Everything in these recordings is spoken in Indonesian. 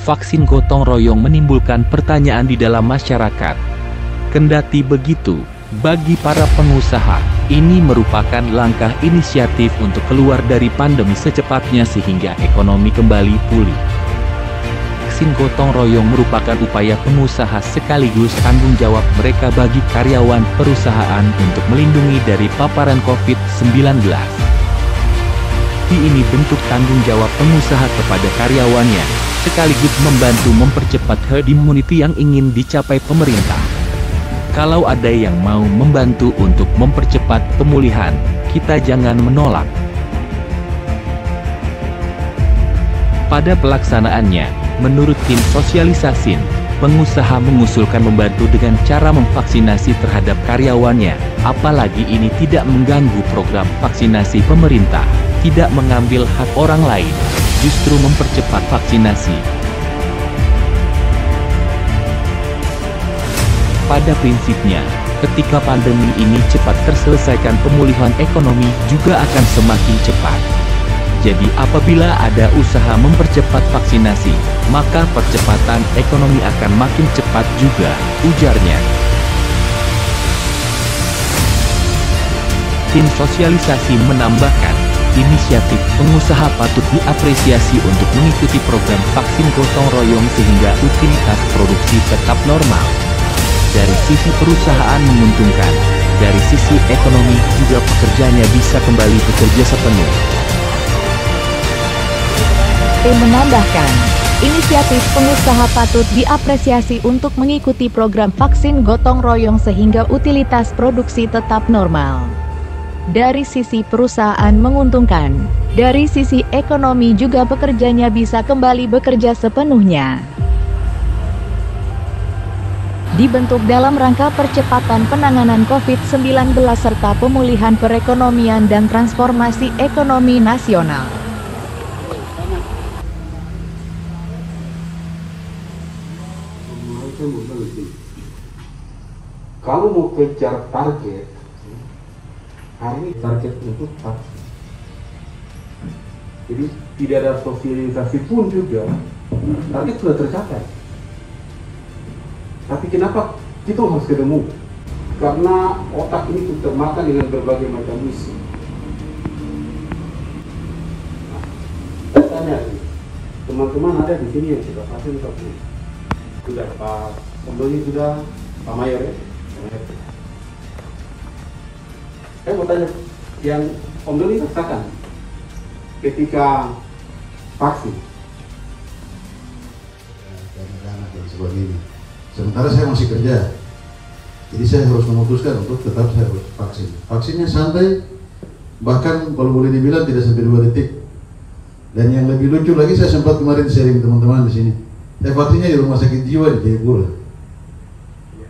vaksin gotong royong menimbulkan pertanyaan di dalam masyarakat. Kendati begitu, bagi para pengusaha, ini merupakan langkah inisiatif untuk keluar dari pandemi secepatnya sehingga ekonomi kembali pulih. Vaksin gotong royong merupakan upaya pengusaha sekaligus tanggung jawab mereka bagi karyawan perusahaan untuk melindungi dari paparan COVID-19. Ini bentuk tanggung jawab pengusaha kepada karyawannya, sekaligus membantu mempercepat herd immunity yang ingin dicapai pemerintah. Kalau ada yang mau membantu untuk mempercepat pemulihan, kita jangan menolak. Pada pelaksanaannya, menurut tim sosialisasi, pengusaha mengusulkan membantu dengan cara memvaksinasi terhadap karyawannya, apalagi ini tidak mengganggu program vaksinasi pemerintah, tidak mengambil hak orang lain, justru mempercepat vaksinasi. Pada prinsipnya, ketika pandemi ini cepat terselesaikan, pemulihan ekonomi juga akan semakin cepat. Jadi apabila ada usaha mempercepat vaksinasi, maka percepatan ekonomi akan makin cepat juga, ujarnya. Tim sosialisasi menambahkan, inisiatif pengusaha patut diapresiasi untuk mengikuti program vaksin gotong royong sehingga utilitas produksi tetap normal. Dari sisi perusahaan menguntungkan, dari sisi ekonomi juga pekerjanya bisa kembali bekerja sepenuh. Menambahkan, inisiatif pengusaha patut diapresiasi untuk mengikuti program vaksin gotong royong sehingga utilitas produksi tetap normal. Dari sisi perusahaan menguntungkan, dari sisi ekonomi juga pekerjanya bisa kembali bekerja sepenuhnya. Dibentuk dalam rangka percepatan penanganan COVID-19 serta pemulihan perekonomian dan transformasi ekonomi nasional. Kalau mau kejar target, hari ini target untuk vaksin. Jadi tidak ada sosialisasi pun juga, target sudah tercapai. Tapi kenapa kita harus ketemu? Karena otak ini termakan dengan berbagai macam misi. Nah, saya tanya, teman-teman ada di sini yang sudah vaksin atau belum? Sudah, Pak Pembeli sudah, Pak Mayor ya? Saya mau tanya, yang Om Doni rasakan ketika vaksin? Anak-anak dan sebagainya. Sementara saya masih kerja, jadi saya harus memutuskan untuk tetap saya harus vaksin. Vaksinnya santai, bahkan kalau boleh dibilang tidak sampai 2 detik. Dan yang lebih lucu lagi, saya sempat kemarin sharing teman-teman di sini. Saya vaksinnya di rumah sakit jiwa di Jayapura.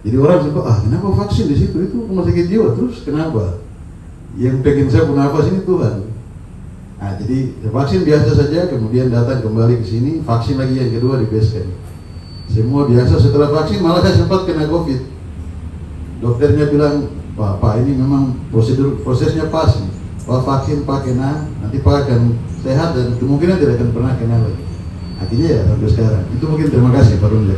Jadi orang sempat, kenapa vaksin di situ? Itu rumah sakit jiwa. Terus kenapa? Yang pengen saya bernafas ini Tuhan. Nah, jadi vaksin biasa saja, kemudian datang kembali ke sini, vaksin lagi yang kedua di base camp. Semua biasa. Setelah vaksin malah saya sempat kena COVID. Dokternya bilang, Pak ini memang prosesnya pas nih. Pak vaksin Pak kena, nanti Pak akan sehat dan kemungkinan tidak akan pernah kena lagi. Artinya ya sampai sekarang. Itu mungkin terima kasih Pak Rumja.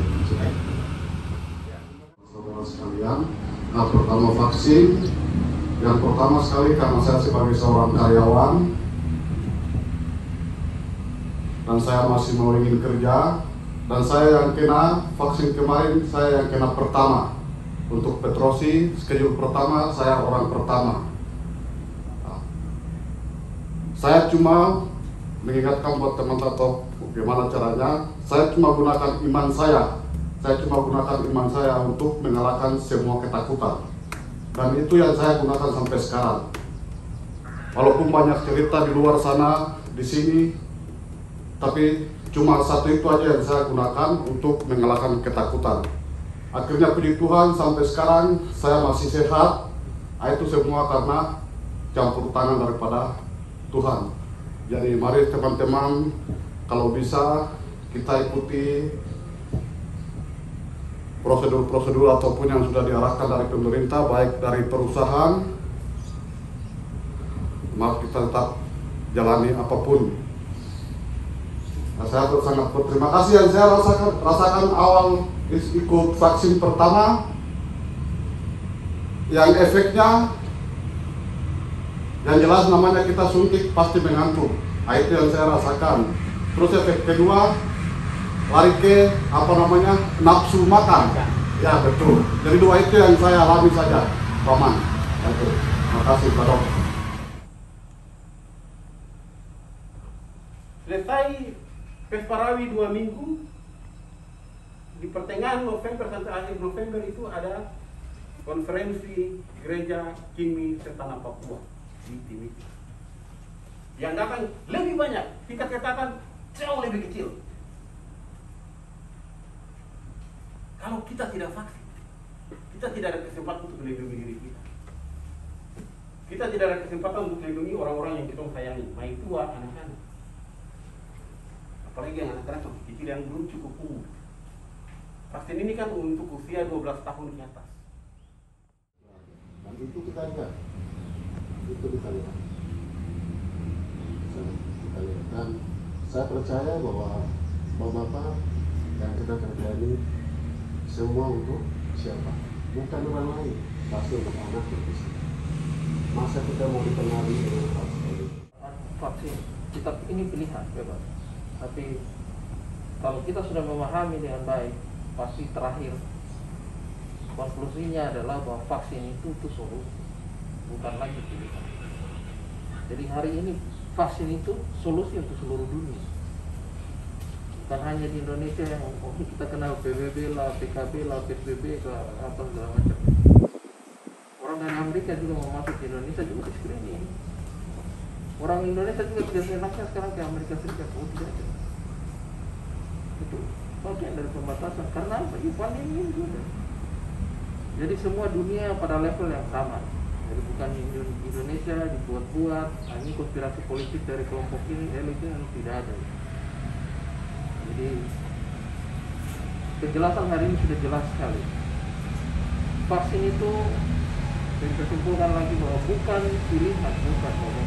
Saudara sekalian, pertama vaksin. Yang pertama sekali karena saya sebagai seorang karyawan dan saya masih mau ingin kerja, dan saya yang kena vaksin kemarin, saya yang kena pertama. Untuk Petrosi, schedule pertama, saya orang pertama. Saya cuma mengingatkan buat teman-teman atau bagaimana caranya, saya cuma gunakan iman saya. Saya cuma gunakan iman saya untuk mengalahkan semua ketakutan. Dan itu yang saya gunakan sampai sekarang. Walaupun banyak cerita di luar sana, di sini, tapi cuma satu itu aja yang saya gunakan untuk mengalahkan ketakutan. Akhirnya puji Tuhan sampai sekarang saya masih sehat. Itu semua karena campur tangan daripada Tuhan. Jadi mari teman-teman, kalau bisa kita ikuti prosedur-prosedur ataupun yang sudah diarahkan dari pemerintah, baik dari perusahaan, mari kita tetap jalani apapun Nah, saya sangat berterima kasih yang saya rasakan awal ikut vaksin pertama, yang efeknya yang jelas namanya kita suntik pasti mengantuk. Nah, itu yang saya rasakan. Terus efek kedua, lari ke nafsu makan. Ya betul. Jadi dua itu yang saya alami saja, Paman. Terima kasih Pak Dok. Selesai Pesparawi 2 minggu, di pertengahan November sampai akhir November itu ada konferensi Gereja Kimi Setana Papua di Timika. Yang datang lebih banyak, kita katakan jauh lebih kecil. Kalau kita tidak vaksin, kita tidak ada kesempatan untuk melindungi diri kita. Kita tidak ada kesempatan untuk melindungi orang-orang yang kita sayangi, baik tua, anak-anak. Apalagi yang anak-anak masih kecil yang belum cukup umur. Vaksin ini kan untuk usia 12 tahun ke atas. Dan itu kita lihat. Dan saya percaya bahwa Bapak yang kita kerja ini semua untuk siapa? Bukan orang lain, pasti untuk anak kita. Masa kita mau dipengaruhi dengan vaksin? Kita ini pilihan bebas. Tapi kalau kita sudah memahami dengan baik, pasti terakhir konklusinya adalah bahwa vaksin itu solusi, bukan lagi pilihan. Jadi hari ini vaksin itu solusi untuk seluruh dunia, bukan hanya di Indonesia yang kita kenal PBB lah, PKB lah, PSBB atau segala macam. Orang dari Amerika juga mau masuk ke Indonesia juga di screening. Orang Indonesia juga tidak seenaknya sekarang ke Amerika Serikat. Tidak. Itu bagian dari pembatasan. Karena apa? Pandemi ini juga. Jadi semua dunia pada level yang sama. Jadi bukan Indonesia dibuat-buat. Ini konspirasi politik dari kelompok ini, elit ini tidak ada. Jadi penjelasan hari ini sudah jelas sekali. Vaksin itu saya simpulkan lagi bahwa bukan pilihan, bukan bahwa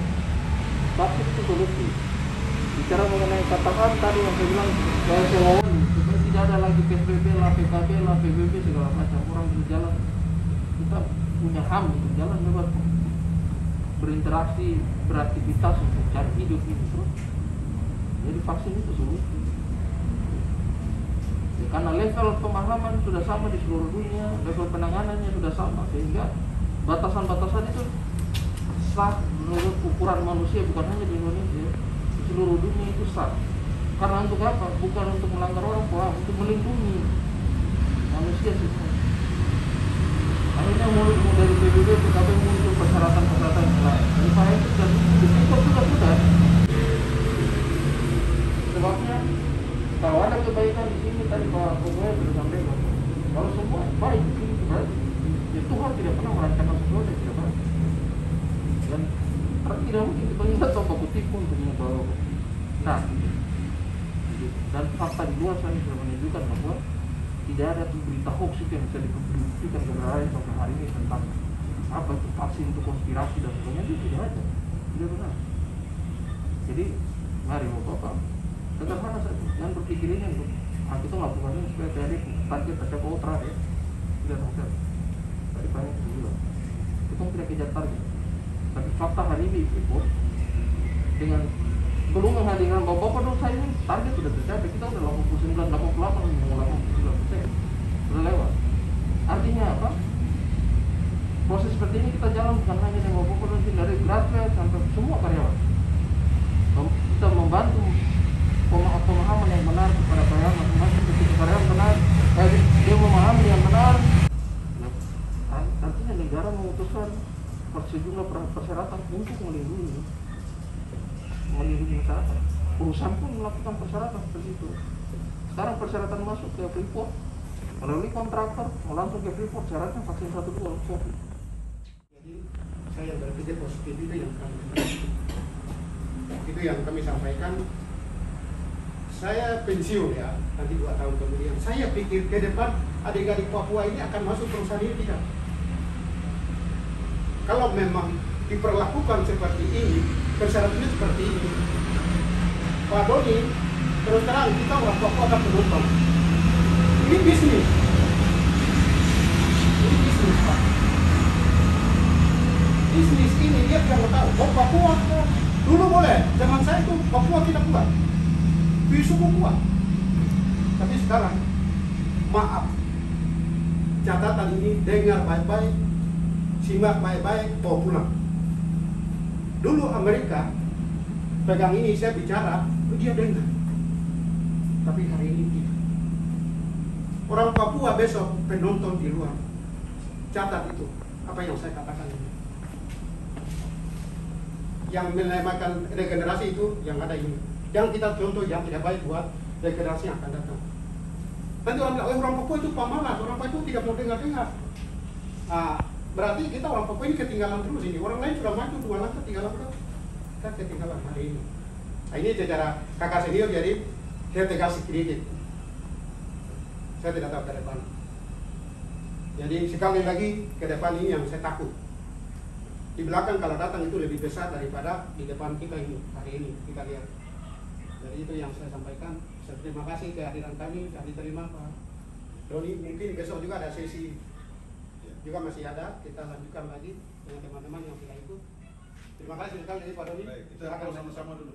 vaksin itu solusi. Bicara mengenai katakan tadi yang saya bilang supaya tidak ada lagi PSBB lah, PKB lah, PBB segala macam, orang bisa jalan. Kita punya HAM untuk jalan bebas, berinteraksi, beraktivitas untuk cari hidup ini terus. Jadi vaksin itu solusi. Ya, karena level pemahaman sudah sama di seluruh dunia, level penanganannya sudah sama, sehingga batasan-batasan itu sah menurut ukuran manusia, bukan hanya di Indonesia, di seluruh dunia itu sah. Karena untuk apa? Bukan untuk melanggar orang, untuk melindungi manusia semua. Akhirnya mulai dari PBB, PKB muncul persyaratan-persyaratan yang lain. Jadi saya itu dan itu sudah. Sebabnya kalau ada kebaikan di sini tadi Pak Kogoya sudah sampaikan, kalau semua baik di sini berarti ya Tuhan tidak pernah merancangkan sesuatu yang tidak baik. Dan tidak mungkin kita ingat tanpa kutipu untuk membawa. Nah, dan fakta di luar sana sudah menunjukkan bahwa tidak ada berita hoax yang bisa dibuktikan kebenaran sampai hari ini tentang apa itu vaksin itu konspirasi dan sebagainya, itu tidak ada, tidak benar. Jadi mari Bapak sederhana saja, jangan berpikir ini untuk kita lakukan ini supaya dari target tercapai ultra ya, tidak masalah. Tadi banyak yang bilang kita tidak kejar target, tapi fakta hari ini pun dengan belum menghadirkan bapak-bapak dong, saya ini target sudah tercapai, kita sudah 89, 88, 89% sudah lewat. Artinya apa? Proses seperti ini kita jalan bukan hanya dengan bapak-bapak dong, dari graduate sampai semua karyawan. Kita membantu pemahaman yang benar kepada karyawan masing-masing. Ketika karyawan benar, dia memahami yang benar. Artinya negara memutuskan sejumlah persyaratan untuk melindungi masyarakat. Perusahaan pun melakukan persyaratan seperti itu. Sekarang persyaratan masuk ke Freeport, melalui kontraktor mau langsung ke Freeport, syaratnya vaksin 1 2 COVID. Jadi saya berpikir positif itu yang kami sampaikan. Saya pensiun ya, nanti 2 tahun kemudian. Saya pikir ke depan adik-adik Papua ini akan masuk perusahaan ini tidak. Kalau memang diperlakukan seperti ini, persyaratannya seperti ini, Pak Doni terus terang kita orang Papua akan penonton. Ini bisnis. Ini bisnis, Pak. Bisnis ini dia tidak tahu. Oh, Papua dulu boleh, zaman saya itu Papua tidak kuat, suku kuat. Tapi sekarang, maaf, catatan ini dengar baik-baik, simak baik-baik, bawa pulang. Dulu Amerika pegang ini, saya bicara, dia dengar. Tapi hari ini tidak. Orang Papua besok penonton di luar. Catat itu, apa yang saya katakan ini. Yang menamakan regenerasi itu yang ada ini. Yang kita contoh yang tidak baik buat regenerasi yang akan datang. Nanti orang bilang, orang Papua itu pamalas, orang Papua itu tidak mau dengar-dengar. Berarti kita orang Papua ini ketinggalan terus ini. Orang lain sudah maju 2 langkah, 3 langkah. Kita ketinggalan hari ini. Nah, ini secara kakak senior, jadi saya tegas sedikit. Saya tidak tahu ke depan. Jadi sekali lagi ke depan ini yang saya takut. Di belakang kalau datang itu lebih besar daripada di depan kita ini hari ini kita lihat. Jadi itu yang saya sampaikan. Terima kasih kehadiran kami. Kami terima Pak Doni. Mungkin besok juga ada sesi juga masih ada. Kita lanjutkan lagi dengan teman-teman yang sudah ikut. Terima kasih sekali Pak Doni. Baik, kita akan sama-sama dulu.